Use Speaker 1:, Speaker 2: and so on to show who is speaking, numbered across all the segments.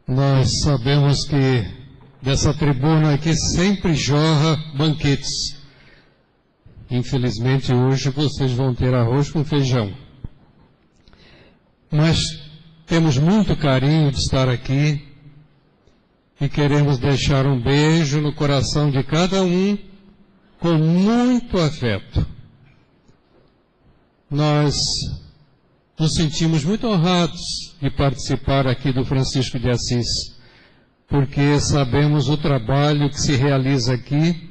Speaker 1: Nós sabemos que dessa tribuna aqui sempre jorra banquetes. Infelizmente hoje vocês vão ter arroz com feijão. Mas temos muito carinho de estar aqui e queremos deixar um beijo no coração de cada um com muito afeto. Nós nos sentimos muito honrados de participar aqui do Francisco de Assis, porque sabemos o trabalho que se realiza aqui,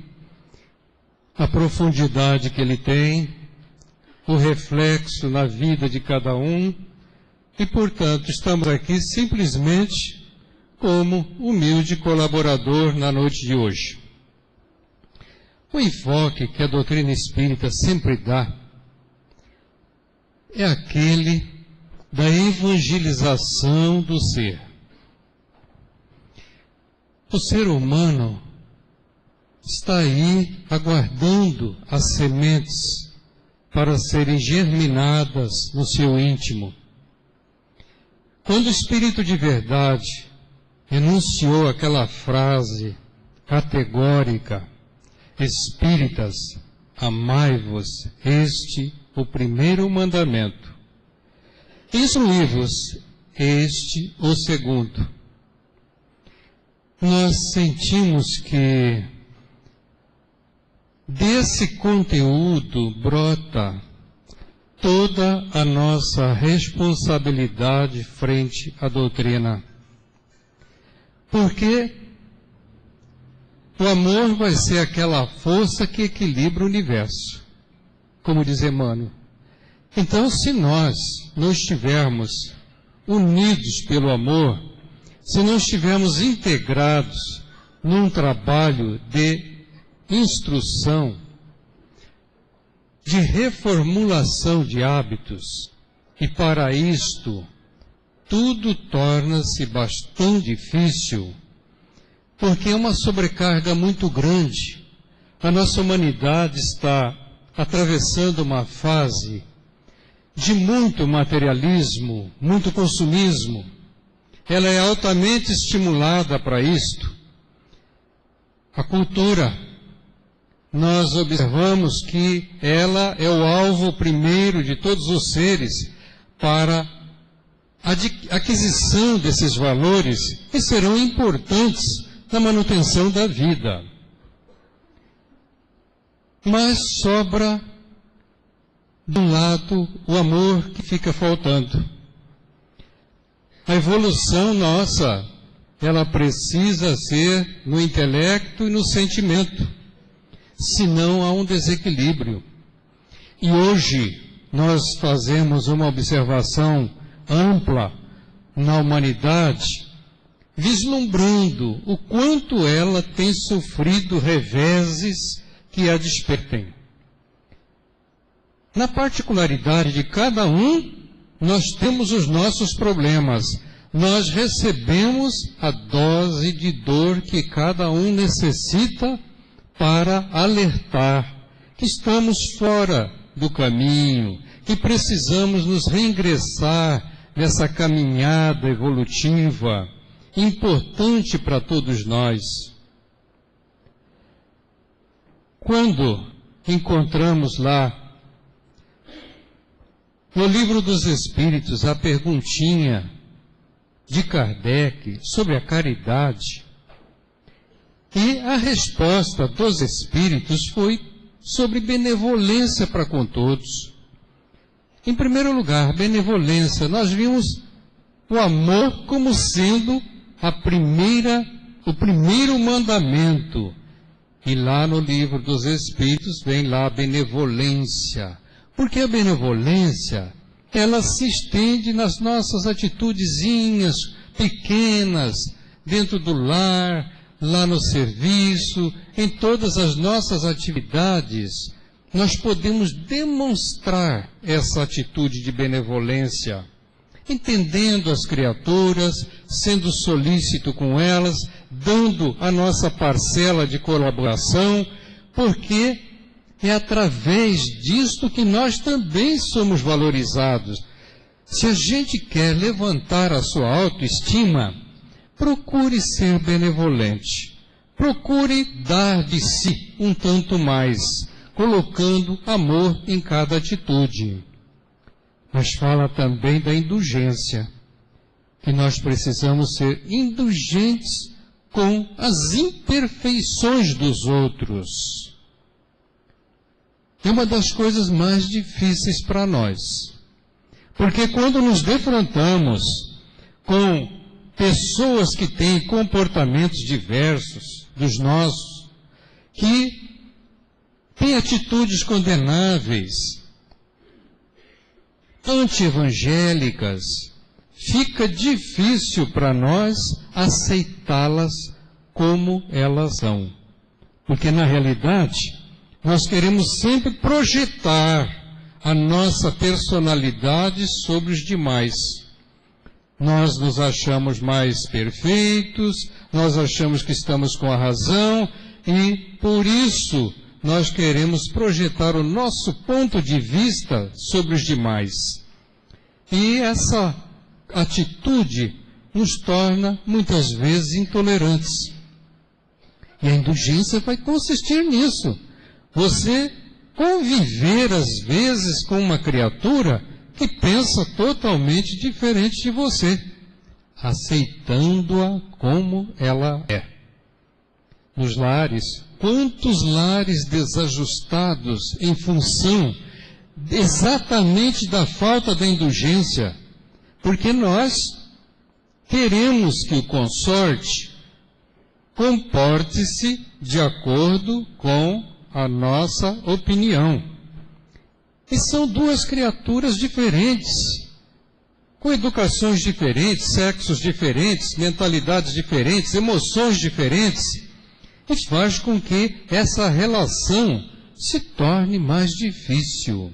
Speaker 1: a profundidade que ele tem, o reflexo na vida de cada um, e, portanto, estamos aqui simplesmente como humilde colaborador na noite de hoje. O enfoque que a doutrina espírita sempre dá é aquele da evangelização do ser. O ser humano está aí aguardando as sementes para serem germinadas no seu íntimo. Quando o Espírito de Verdade enunciou aquela frase categórica: Espíritas, amai-vos, este o primeiro mandamento. Instruí-vos, este o segundo. Nós sentimos que desse conteúdo brota toda a nossa responsabilidade frente à doutrina. Porque o amor vai ser aquela força que equilibra o universo, como diz Emmanuel. Então, se nós não estivermos unidos pelo amor, se não estivermos integrados num trabalho de instrução, de reformulação de hábitos, e para isto tudo torna-se bastante difícil, porque é uma sobrecarga muito grande. A nossa humanidade está atravessando uma fase de muito materialismo, muito consumismo. Ela é altamente estimulada para isto. A cultura, nós observamos que ela é o alvo primeiro de todos os seres para a aquisição desses valores que serão importantes na manutenção da vida. Mas sobra, de um lado, o amor que fica faltando. A evolução nossa, ela precisa ser no intelecto e no sentimento, senão há um desequilíbrio. E hoje nós fazemos uma observação ampla na humanidade, vislumbrando o quanto ela tem sofrido reveses que a despertem. Na particularidade de cada um, nós temos os nossos problemas. Nós recebemos a dose de dor que cada um necessita para alertar que estamos fora do caminho, que precisamos nos reingressar nessa caminhada evolutiva, importante para todos nós. Quando encontramos lá, no Livro dos Espíritos, a perguntinha de Kardec sobre a caridade, e a resposta dos Espíritos foi sobre benevolência para com todos. Em primeiro lugar, benevolência. Nós vimos o amor como sendo o primeiro mandamento. E lá no Livro dos Espíritos vem lá a benevolência. Porque a benevolência, ela se estende nas nossas atitudezinhas pequenas, dentro do lar, lá no serviço, em todas as nossas atividades. Nós podemos demonstrar essa atitude de benevolência, entendendo as criaturas, sendo solícito com elas, dando a nossa parcela de colaboração, porque é através disto que nós também somos valorizados. Se a gente quer levantar a sua autoestima, procure ser benevolente. Procure dar de si um tanto mais, colocando amor em cada atitude. Mas fala também da indulgência, que nós precisamos ser indulgentes com as imperfeições dos outros. É uma das coisas mais difíceis para nós. Porque quando nos defrontamos com pessoas que têm comportamentos diversos dos nossos, que têm atitudes condenáveis, anti-evangélicas, fica difícil para nós aceitá-las como elas são. Porque na realidade, nós queremos sempre projetar a nossa personalidade sobre os demais. Nós nos achamos mais perfeitos, nós achamos que estamos com a razão e, por isso, nós queremos projetar o nosso ponto de vista sobre os demais. E essa atitude nos torna, muitas vezes, intolerantes. E a indulgência vai consistir nisso. Você conviver, às vezes, com uma criatura que pensa totalmente diferente de você, aceitando-a como ela é. Nos lares, quantos lares desajustados em função exatamente da falta da indulgência, porque nós queremos que o consorte comporte-se de acordo com a nossa opinião. E são duas criaturas diferentes, com educações diferentes, sexos diferentes, mentalidades diferentes, emoções diferentes, e faz com que essa relação se torne mais difícil.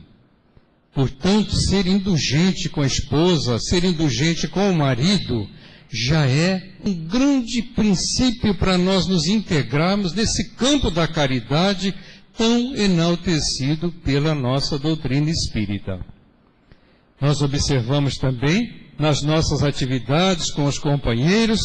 Speaker 1: Portanto, ser indulgente com a esposa, ser indulgente com o marido, já é um grande princípio para nós nos integrarmos nesse campo da caridade tão enaltecido pela nossa doutrina espírita. Nós observamos também nas nossas atividades com os companheiros,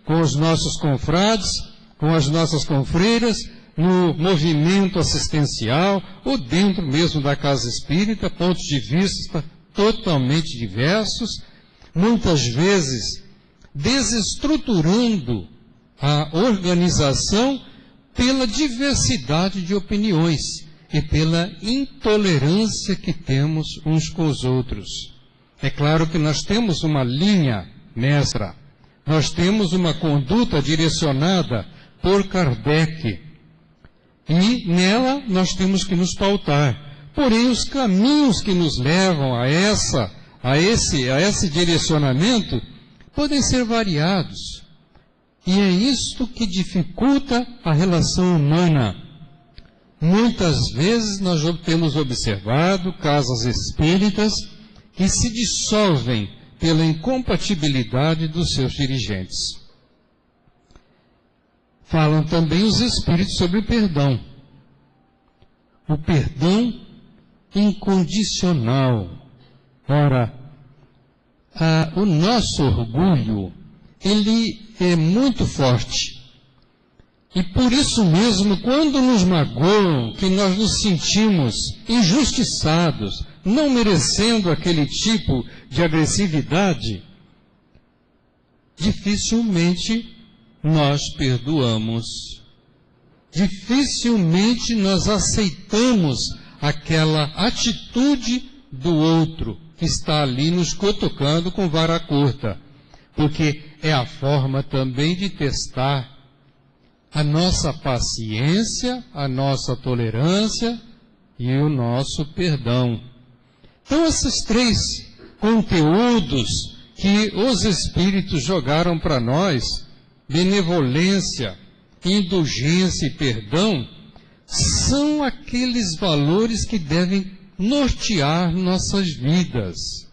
Speaker 1: com os nossos confrades, com as nossas confreiras, no movimento assistencial ou dentro mesmo da casa espírita, pontos de vista totalmente diversos, muitas vezes desestruturando a organização pela diversidade de opiniões e pela intolerância que temos uns com os outros. É claro que nós temos uma linha mestra, nós temos uma conduta direcionada por Kardec, e nela nós temos que nos pautar. Porém, os caminhos que nos levam a esse direcionamento podem ser variados. E é isto que dificulta a relação humana. Muitas vezes nós temos observado casas espíritas que se dissolvem pela incompatibilidade dos seus dirigentes. Falam também os espíritos sobre o perdão. O perdão incondicional. Ora, o nosso orgulho, ele é muito forte. E por isso mesmo, quando nos magoam, que nós nos sentimos injustiçados, não merecendo aquele tipo de agressividade, dificilmente nós perdoamos. Dificilmente nós aceitamos aquela atitude do outro que está ali nos cutucando com vara curta, porque é a forma também de testar a nossa paciência, a nossa tolerância e o nosso perdão. Então, esses três conteúdos que os Espíritos jogaram para nós, benevolência, indulgência e perdão, são aqueles valores que devem nortear nossas vidas.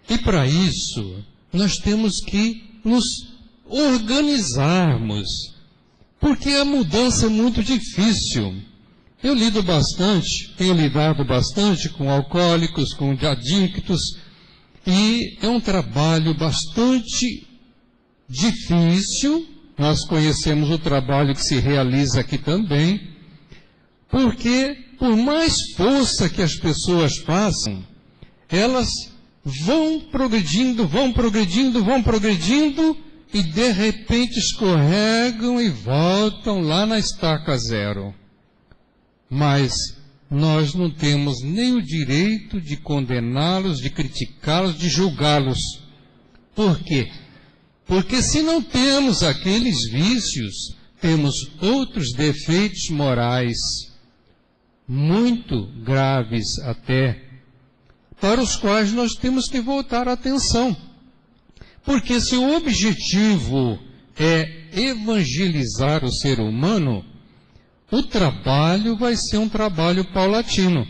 Speaker 1: E para isso, nós temos que nos organizarmos, porque a mudança é muito difícil. Eu lido bastante, tenho lidado bastante com alcoólicos, com adictos, e é um trabalho bastante difícil, nós conhecemos o trabalho que se realiza aqui também, porque por mais força que as pessoas façam, elas vão progredindo, e de repente escorregam e voltam lá na estaca zero. Mas nós não temos nem o direito de condená-los, de criticá-los, de julgá-los. Por quê? Porque se não temos aqueles vícios, temos outros defeitos morais, muito graves até, para os quais nós temos que voltar a atenção. Porque se o objetivo é evangelizar o ser humano, o trabalho vai ser um trabalho paulatino.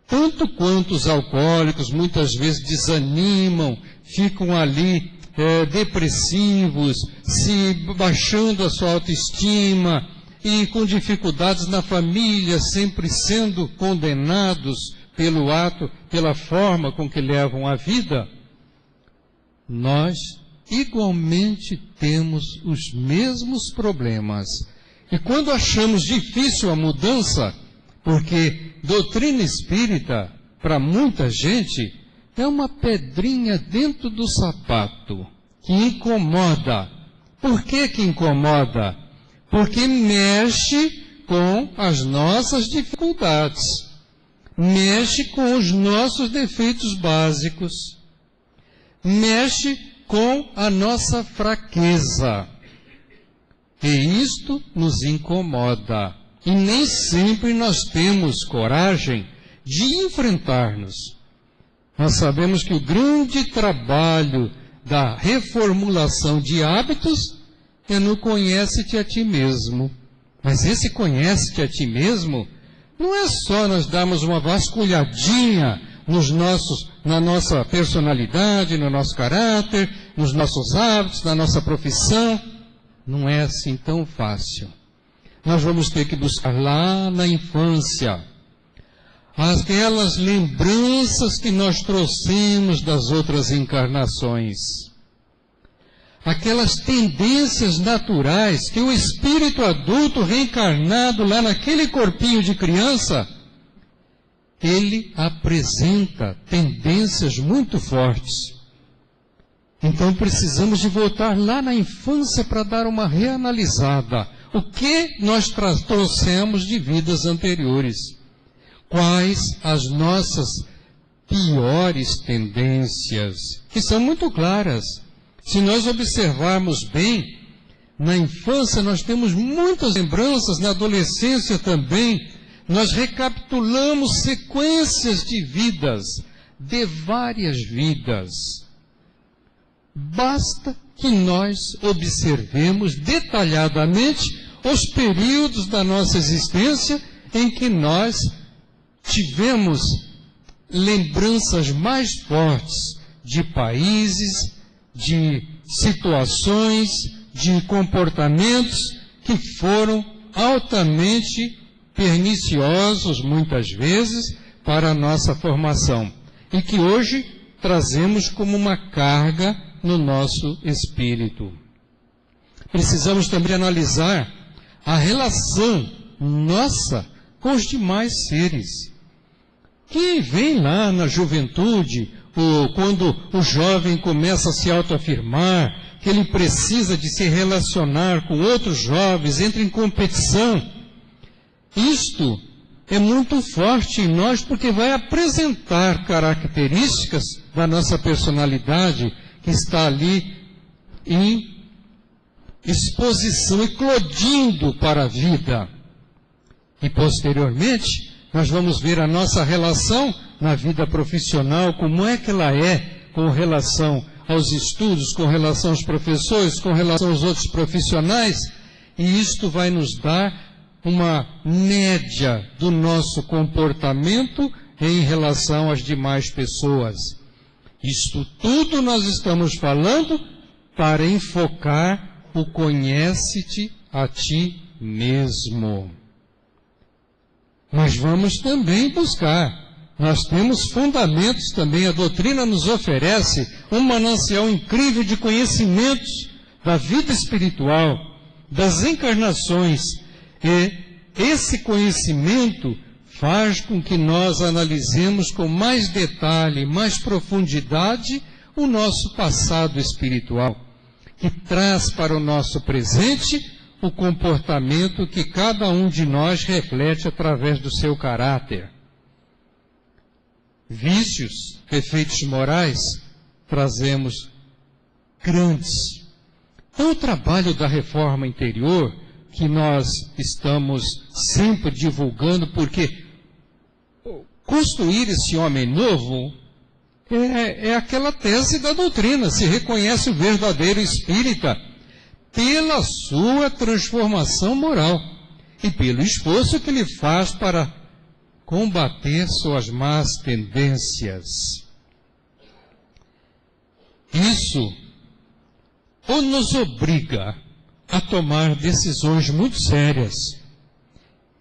Speaker 1: Tanto quanto os alcoólicos muitas vezes desanimam, ficam ali depressivos, se baixando a sua autoestima e com dificuldades na família, sempre sendo condenados pelo ato, pela forma com que levam a vida, nós igualmente temos os mesmos problemas. E quando achamos difícil a mudança, porque doutrina espírita, para muita gente, é uma pedrinha dentro do sapato, que incomoda. Por que incomoda? Porque mexe com as nossas dificuldades, mexe com os nossos defeitos básicos, mexe com a nossa fraqueza. E isto nos incomoda. E nem sempre nós temos coragem de enfrentar-nos. Nós sabemos que o grande trabalho da reformulação de hábitos é no conhece-te a ti mesmo. Mas esse conhece-te a ti mesmo não é só nós darmos uma vasculhadinha na nossa personalidade, no nosso caráter, nos nossos hábitos, na nossa profissão. Não é assim tão fácil. Nós vamos ter que buscar lá na infância aquelas lembranças que nós trouxemos das outras encarnações. Aquelas tendências naturais que o espírito adulto reencarnado lá naquele corpinho de criança, ele apresenta tendências muito fortes. Então precisamos de voltar lá na infância para dar uma reanalisada. O que nós trouxemos de vidas anteriores? Quais as nossas piores tendências? Que são muito claras. Se nós observarmos bem, na infância nós temos muitas lembranças, na adolescência também. Nós recapitulamos sequências de vidas, de várias vidas. Basta que nós observemos detalhadamente os períodos da nossa existência em que nós tivemos lembranças mais fortes de países, de situações, de comportamentos que foram altamente perniciosos, muitas vezes, para a nossa formação. E que hoje trazemos como uma carga no nosso espírito. Precisamos também analisar a relação nossa com os demais seres. Que vem lá na juventude, quando o jovem começa a se autoafirmar, que ele precisa de se relacionar com outros jovens, entra em competição. Isto é muito forte em nós porque vai apresentar características da nossa personalidade que está ali em exposição, eclodindo para a vida. E posteriormente, nós vamos ver a nossa relação na vida profissional, como é que ela é com relação aos estudos, com relação aos professores, com relação aos outros profissionais, e isto vai nos dar uma média do nosso comportamento em relação às demais pessoas. Isto tudo nós estamos falando para enfocar o conhece-te a ti mesmo. Mas vamos também buscar. Nós temos fundamentos também. A doutrina nos oferece um manancial incrível de conhecimentos da vida espiritual, das encarnações, e esse conhecimento faz com que nós analisemos com mais detalhe, mais profundidade, o nosso passado espiritual, que traz para o nosso presente o comportamento que cada um de nós reflete através do seu caráter. Vícios, defeitos morais, trazemos grandes. Então, o trabalho da reforma interior, que nós estamos sempre divulgando, porque construir esse homem novo é aquela tese da doutrina, se reconhece o verdadeiro espírita pela sua transformação moral e pelo esforço que ele faz para combater suas más tendências. Isso nos obriga a tomar decisões muito sérias.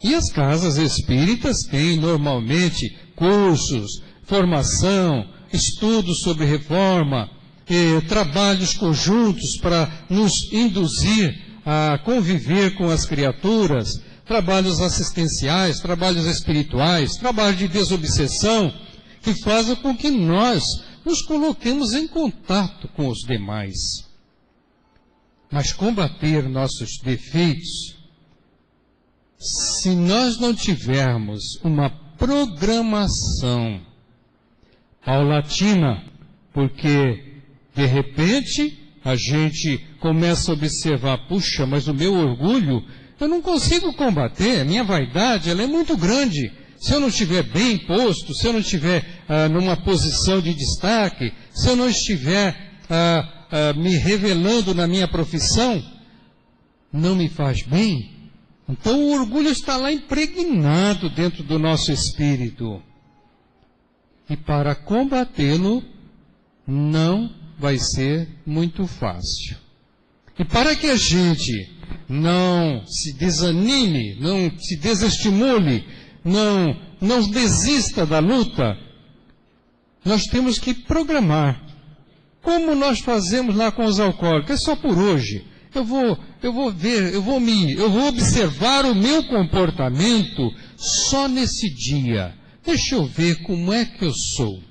Speaker 1: E as casas espíritas têm normalmente cursos, formação, estudos sobre reforma, trabalhos conjuntos para nos induzir a conviver com as criaturas, trabalhos assistenciais, trabalhos espirituais, trabalho de desobsessão, que fazem com que nós nos coloquemos em contato com os demais. Mas combater nossos defeitos, se nós não tivermos uma programação paulatina, porque de repente a gente começa a observar, puxa, mas o meu orgulho eu não consigo combater, a minha vaidade ela é muito grande. Se eu não estiver bem posto, se eu não estiver numa posição de destaque, se eu não estiver me revelando na minha profissão, não me faz bem. Então o orgulho está lá impregnado dentro do nosso espírito. E para combatê-lo, não vai ser muito fácil. E para que a gente não se desanime, não se desestimule, não desista da luta, nós temos que programar. Como nós fazemos lá com os alcoólicos, é só por hoje. Eu vou observar o meu comportamento só nesse dia. Deixa eu ver como é que eu sou.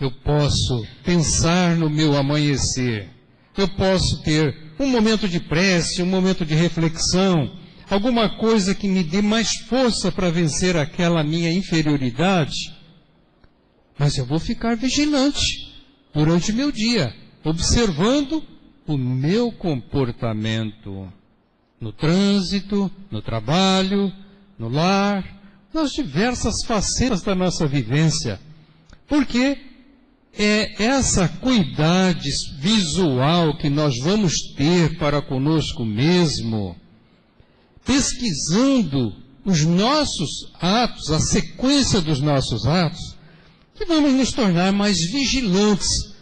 Speaker 1: Eu posso pensar no meu amanhecer. Eu posso ter um momento de prece, um momento de reflexão, alguma coisa que me dê mais força para vencer aquela minha inferioridade. Mas eu vou ficar vigilante durante o meu dia, observando o meu comportamento no trânsito, no trabalho, no lar, nas diversas facetas da nossa vivência. Porque é essa cuidade visual que nós vamos ter para conosco mesmo, pesquisando os nossos atos, a sequência dos nossos atos, que vamos nos tornar mais vigilantes,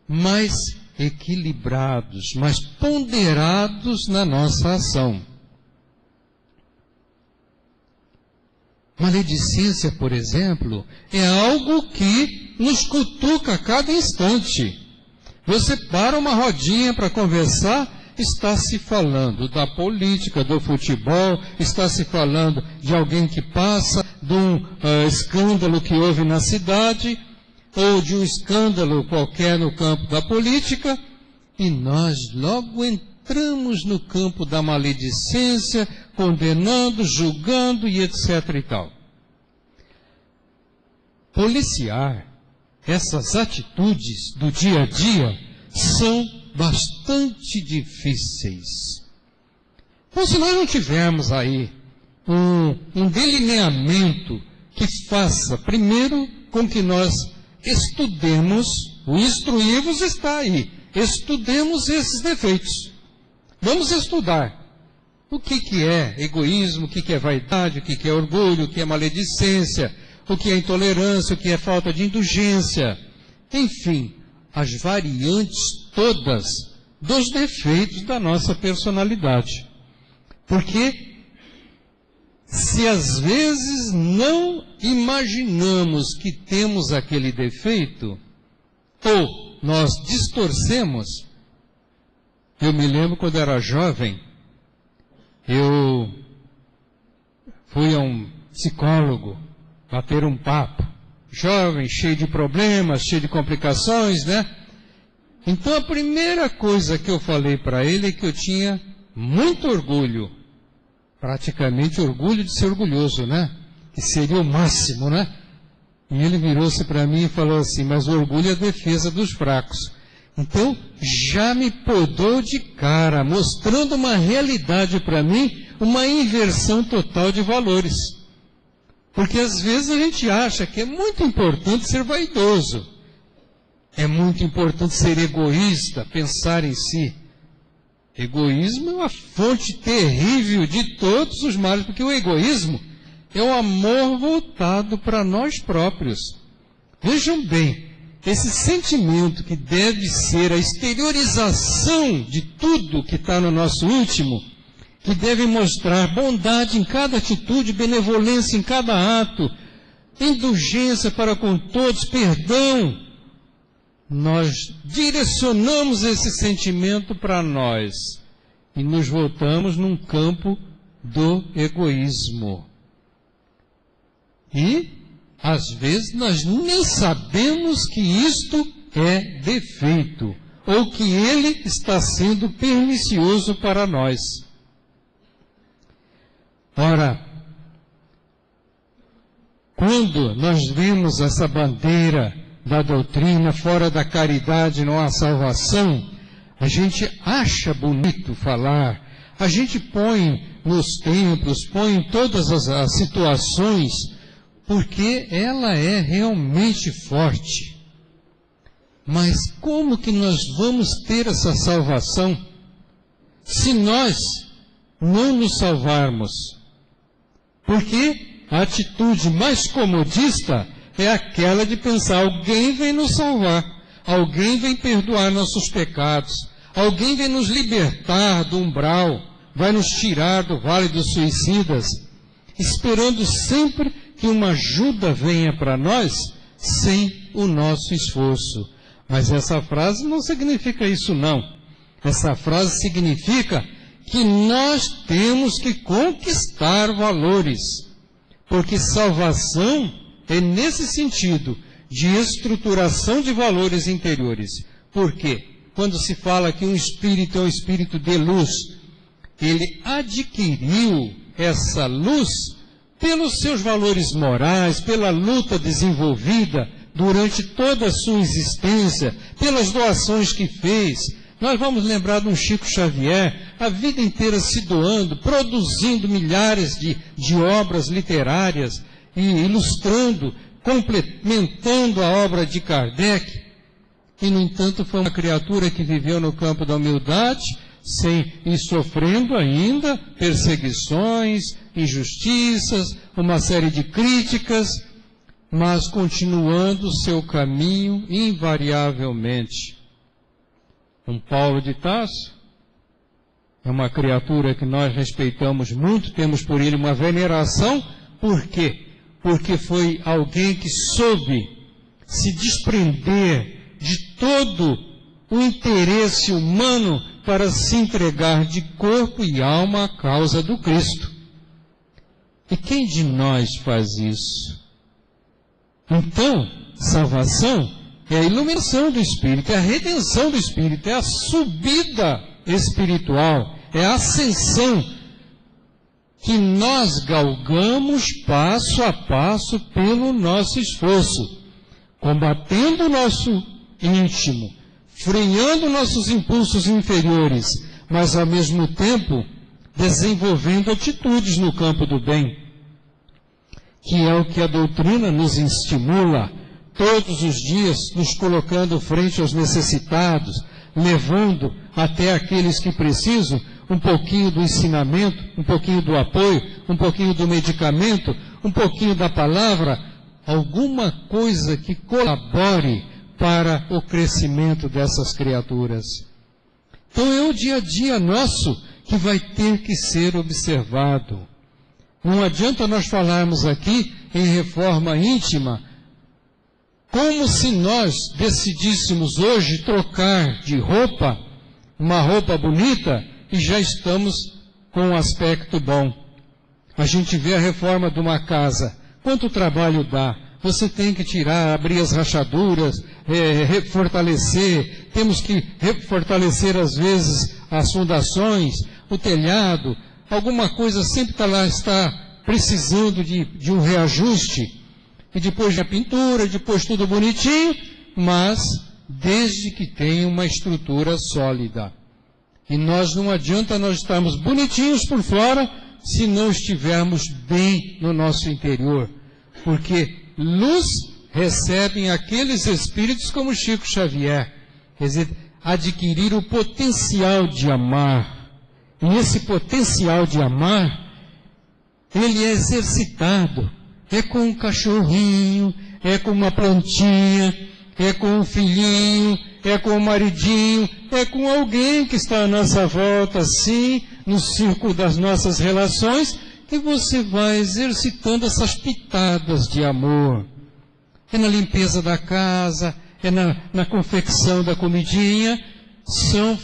Speaker 1: mais equilibrados, mais ponderados na nossa ação. Maledicência, por exemplo, é algo que nos cutuca a cada instante. Você para uma rodinha para conversar, está se falando da política, do futebol, está se falando de alguém que passa, de um escândalo que houve na cidade, ou de um escândalo qualquer no campo da política, e nós logo entramos no campo da maledicência, condenando, julgando e etc. e tal. Policiar essas atitudes do dia a dia são bastante difíceis. Então, se nós não tivermos aí um delineamento que faça, primeiro, com que nós estudemos, o instruir-vos está aí, estudemos esses defeitos. Vamos estudar o que é egoísmo, o que é vaidade, o que é orgulho, o que é maledicência, o que é intolerância, o que é falta de indulgência. Enfim, as variantes todas dos defeitos da nossa personalidade. Porque se às vezes não imaginamos que temos aquele defeito, ou nós distorcemos, Eu me lembro quando era jovem, eu fui a um psicólogo bater um papo. Jovem, cheio de problemas, cheio de complicações, né? Então a primeira coisa que eu falei para ele é que eu tinha muito orgulho, praticamente orgulho de ser orgulhoso, né? Que seria o máximo, né? E ele virou-se para mim e falou assim, mas o orgulho é a defesa dos fracos. Então, já me podou de cara, mostrando uma realidade para mim, uma inversão total de valores. Porque às vezes a gente acha que é muito importante ser vaidoso. É muito importante ser egoísta, pensar em si. Egoísmo é uma fonte terrível de todos os males, porque o egoísmo é o amor voltado para nós próprios. Vejam bem, esse sentimento que deve ser a exteriorização de tudo que está no nosso íntimo, que deve mostrar bondade em cada atitude, benevolência em cada ato, indulgência para com todos, perdão. Nós direcionamos esse sentimento para nós e nos voltamos num campo do egoísmo. E, às vezes, nós nem sabemos que isto é defeito, ou que ele está sendo pernicioso para nós. Ora, quando nós vemos essa bandeira da doutrina, fora da caridade não há salvação, a gente acha bonito falar, a gente põe nos templos, põe em todas as situações, porque ela é realmente forte. Mas como que nós vamos ter essa salvação se nós não nos salvarmos? Porque a atitude mais comodista é aquela de pensar, alguém vem nos salvar, alguém vem perdoar nossos pecados, alguém vem nos libertar do umbral, vai nos tirar do vale dos suicidas, esperando sempre que uma ajuda venha para nós, sem o nosso esforço. Mas essa frase não significa isso não. Essa frase significa que nós temos que conquistar valores, porque salvação é nesse sentido de estruturação de valores interiores. Por quê? Quando se fala que um espírito é um espírito de luz, ele adquiriu essa luz pelos seus valores morais, pela luta desenvolvida durante toda a sua existência, pelas doações que fez. Nós vamos lembrar de um Chico Xavier, a vida inteira se doando, produzindo milhares de obras literárias, e ilustrando, complementando a obra de Kardec, e no entanto foi uma criatura que viveu no campo da humildade, e sofrendo ainda perseguições, injustiças, uma série de críticas, mas continuando o seu caminho invariavelmente. Um Paulo de Tarso é uma criatura que nós respeitamos muito, temos por ele uma veneração. Por quê? Porque foi alguém que soube se desprender de todo o interesse humano para se entregar de corpo e alma à causa do Cristo. E quem de nós faz isso? Então, salvação é a iluminação do Espírito, é a redenção do Espírito, é a subida espiritual, é a ascensão que nós galgamos passo a passo pelo nosso esforço, combatendo o nosso íntimo, freando nossos impulsos inferiores, mas ao mesmo tempo desenvolvendo atitudes no campo do bem, que é o que a doutrina nos estimula todos os dias, nos colocando frente aos necessitados, levando até aqueles que precisam um pouquinho do ensinamento, um pouquinho do apoio, um pouquinho do medicamento, um pouquinho da palavra, alguma coisa que colabore para o crescimento dessas criaturas. Então é o dia a dia nosso que vai ter que ser observado. Não adianta nós falarmos aqui em reforma íntima, como se nós decidíssemos hoje trocar de roupa uma roupa bonita e já estamos com um aspecto bom. A gente vê a reforma de uma casa, quanto trabalho dá. Você tem que tirar, abrir as rachaduras, fortalecer, temos que fortalecer às vezes as fundações, o telhado, alguma coisa sempre está precisando de um reajuste. E depois a pintura, depois tudo bonitinho, mas desde que tenha uma estrutura sólida. E não adianta nós estarmos bonitinhos por fora, se não estivermos bem no nosso interior. Porque luz recebem aqueles espíritos como Chico Xavier. Quer dizer, adquirir o potencial de amar. E esse potencial de amar, ele é exercitado. É com um cachorrinho, é com uma plantinha, é com um filhinho, é com um maridinho, é com alguém que está à nossa volta, assim, no círculo das nossas relações, que você vai exercitando essas pitadas de amor. É na limpeza da casa, é na confecção da comidinha, são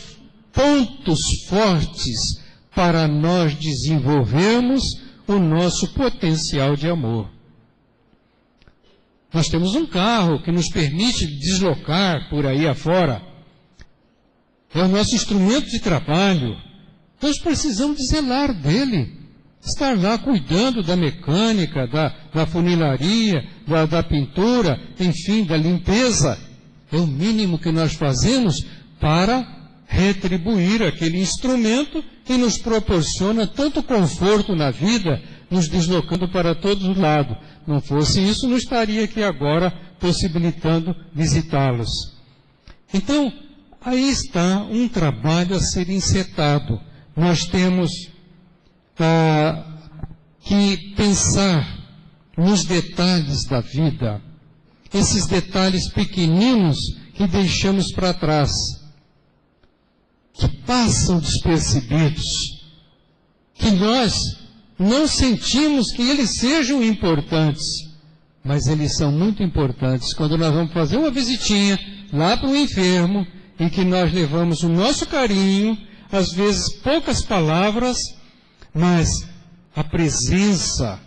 Speaker 1: pontos fortes para nós desenvolvermos o nosso potencial de amor. Nós temos um carro que nos permite deslocar por aí afora. É o nosso instrumento de trabalho. Nós precisamos zelar dele. Estar lá cuidando da mecânica, da funilaria, da pintura, enfim, da limpeza. É o mínimo que nós fazemos para retribuir aquele instrumento que nos proporciona tanto conforto na vida, nos deslocando para todos os lados. Não fosse isso, não estaria aqui agora possibilitando visitá-los. Então, aí está um trabalho a ser encetado. Nós temos que pensar nos detalhes da vida, esses detalhes pequeninos que deixamos para trás, que passam despercebidos, que nós não sentimos que eles sejam importantes, mas eles são muito importantes. Quando nós vamos fazer uma visitinha lá para o enfermo, em que nós levamos o nosso carinho, às vezes poucas palavras, mas a presença,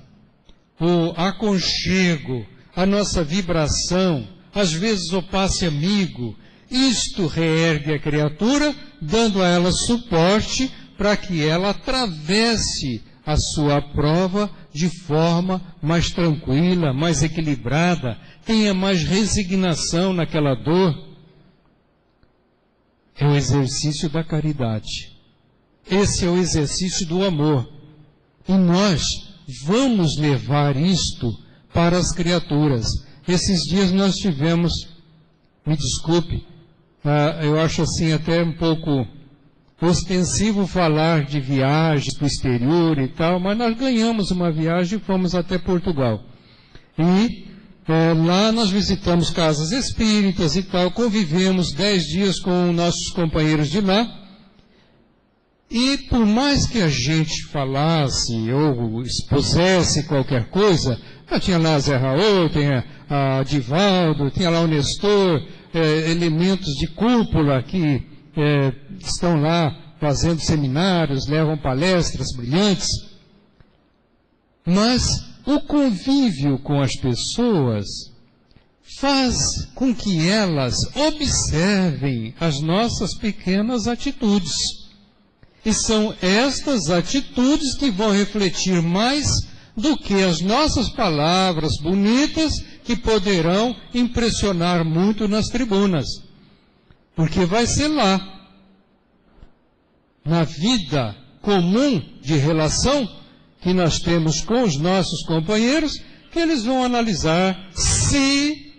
Speaker 1: o aconchego, a nossa vibração, às vezes o passe amigo, isto reergue a criatura, dando a ela suporte para que ela atravesse a sua prova de forma mais tranquila, mais equilibrada, tenha mais resignação naquela dor. É o exercício da caridade. Esse é o exercício do amor. E nós vamos levar isto para as criaturas. Esses dias nós tivemos, me desculpe, eu acho assim até um pouco ostensivo falar de viagens para o exterior e tal, mas nós ganhamos uma viagem e fomos até Portugal. E lá nós visitamos casas espíritas e tal, convivemos 10 dias com nossos companheiros de lá. E por mais que a gente falasse ou expusesse qualquer coisa, tinha lá Zé Raul, tinha a Divaldo, tinha lá o Nestor, elementos de cúpula que estão lá fazendo seminários, levam palestras brilhantes. Mas o convívio com as pessoas faz com que elas observem as nossas pequenas atitudes. E são estas atitudes que vão refletir mais do que as nossas palavras bonitas que poderão impressionar muito nas tribunas. Porque vai ser lá, na vida comum de relação que nós temos com os nossos companheiros, que eles vão analisar se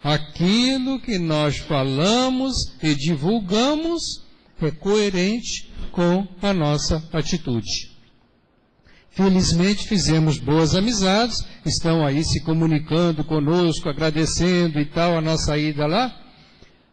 Speaker 1: aquilo que nós falamos e divulgamos é coerente com a nossa atitude. Felizmente fizemos boas amizades, estão aí se comunicando conosco, agradecendo e tal a nossa ida lá,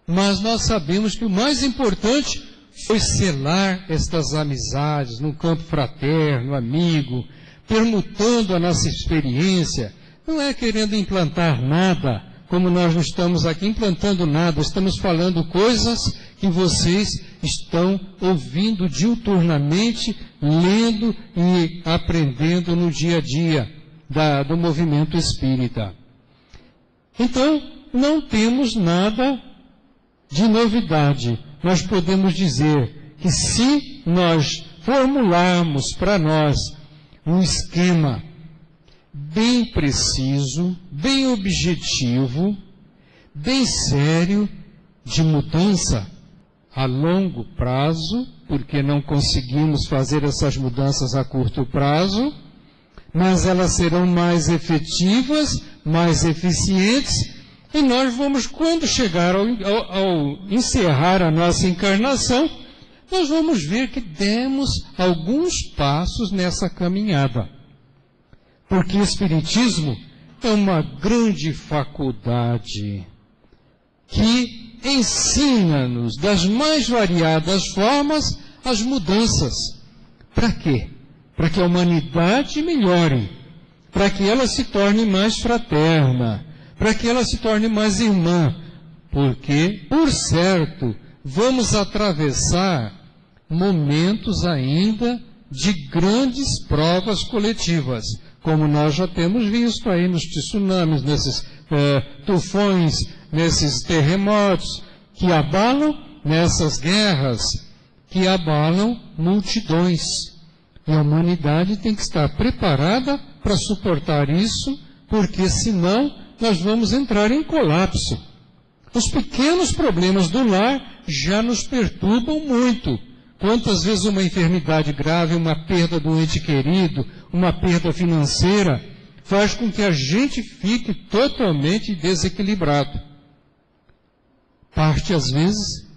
Speaker 1: mas nós sabemos que o mais importante foi selar estas amizades num campo fraterno, amigo, permutando a nossa experiência, não é querendo implantar nada, como nós não estamos aqui implantando nada, estamos falando coisas que vocês estão ouvindo diuturnamente, lendo e aprendendo no dia a dia do movimento espírita. Então, não temos nada de novidade. Nós podemos dizer que se nós formularmos para nós um esquema bem preciso, bem objetivo, bem sério, de mudança a longo prazo, porque não conseguimos fazer essas mudanças a curto prazo, mas elas serão mais efetivas, mais eficientes, e nós vamos, quando chegar ao encerrar a nossa encarnação, nós vamos ver que demos alguns passos nessa caminhada. Porque o Espiritismo é uma grande faculdade que ensina-nos das mais variadas formas as mudanças. Para quê? Para que a humanidade melhore, para que ela se torne mais fraterna, para que ela se torne mais irmã, porque, por certo, vamos atravessar momentos ainda de grandes provas coletivas, como nós já temos visto aí nos tsunamis, nesses tufões, nesses terremotos que abalam, nessas guerras que abalam multidões. E a humanidade tem que estar preparada para suportar isso, porque senão nós vamos entrar em colapso. Os pequenos problemas do lar já nos perturbam muito. Quantas vezes uma enfermidade grave, uma perda do ente querido, uma perda financeira, faz com que a gente fique totalmente desequilibrado. Parte, às vezes,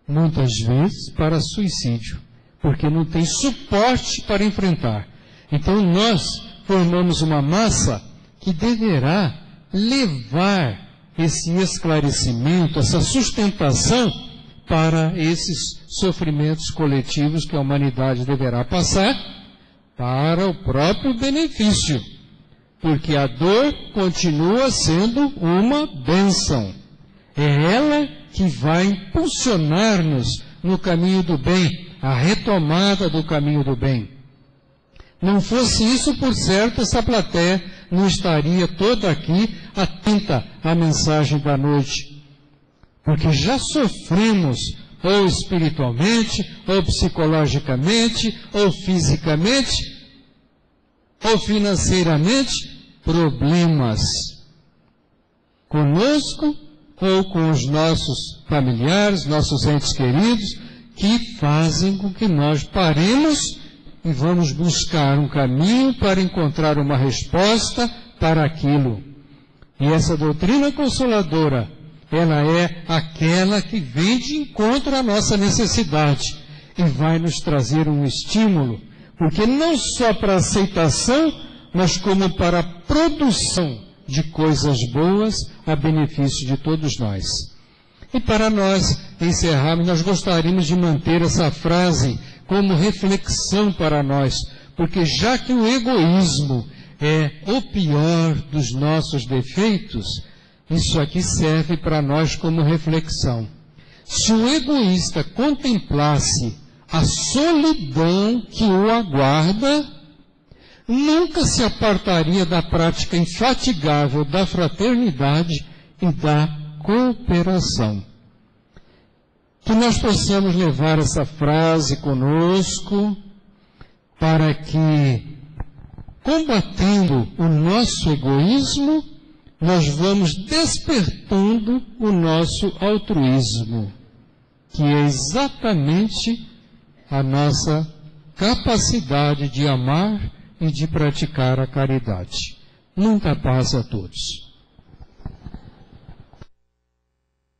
Speaker 1: muitas vezes, para suicídio, porque não tem suporte para enfrentar. Então nós formamos uma massa que deverá levar esse esclarecimento, essa sustentação para esses sofrimentos coletivos que a humanidade deverá passar para o próprio benefício. Porque a dor continua sendo uma bênção. É ela que vai impulsionar-nos no caminho do bem, a retomada do caminho do bem. Não fosse isso, por certo, essa plateia não estaria toda aqui atenta à mensagem da noite. Porque já sofremos, ou espiritualmente, ou psicologicamente, ou fisicamente, ou financeiramente, problemas conosco ou com os nossos familiares, nossos entes queridos, que fazem com que nós paremos e vamos buscar um caminho para encontrar uma resposta para aquilo. E essa doutrina consoladora, ela é aquela que vem de encontro à nossa necessidade e vai nos trazer um estímulo, porque não só para a aceitação, mas como para a produção de coisas boas a benefício de todos nós. E para nós encerrarmos, nós gostaríamos de manter essa frase como reflexão para nós, porque já que o egoísmo é o pior dos nossos defeitos, isso aqui serve para nós como reflexão. Se o egoísta contemplasse a solidão que o aguarda, nunca se apartaria da prática infatigável da fraternidade e da cooperação. Que nós possamos levar essa frase conosco para que, combatendo o nosso egoísmo, nós vamos despertando o nosso altruísmo, que é exatamente a nossa capacidade de amar e de praticar a caridade. Muita paz a todos.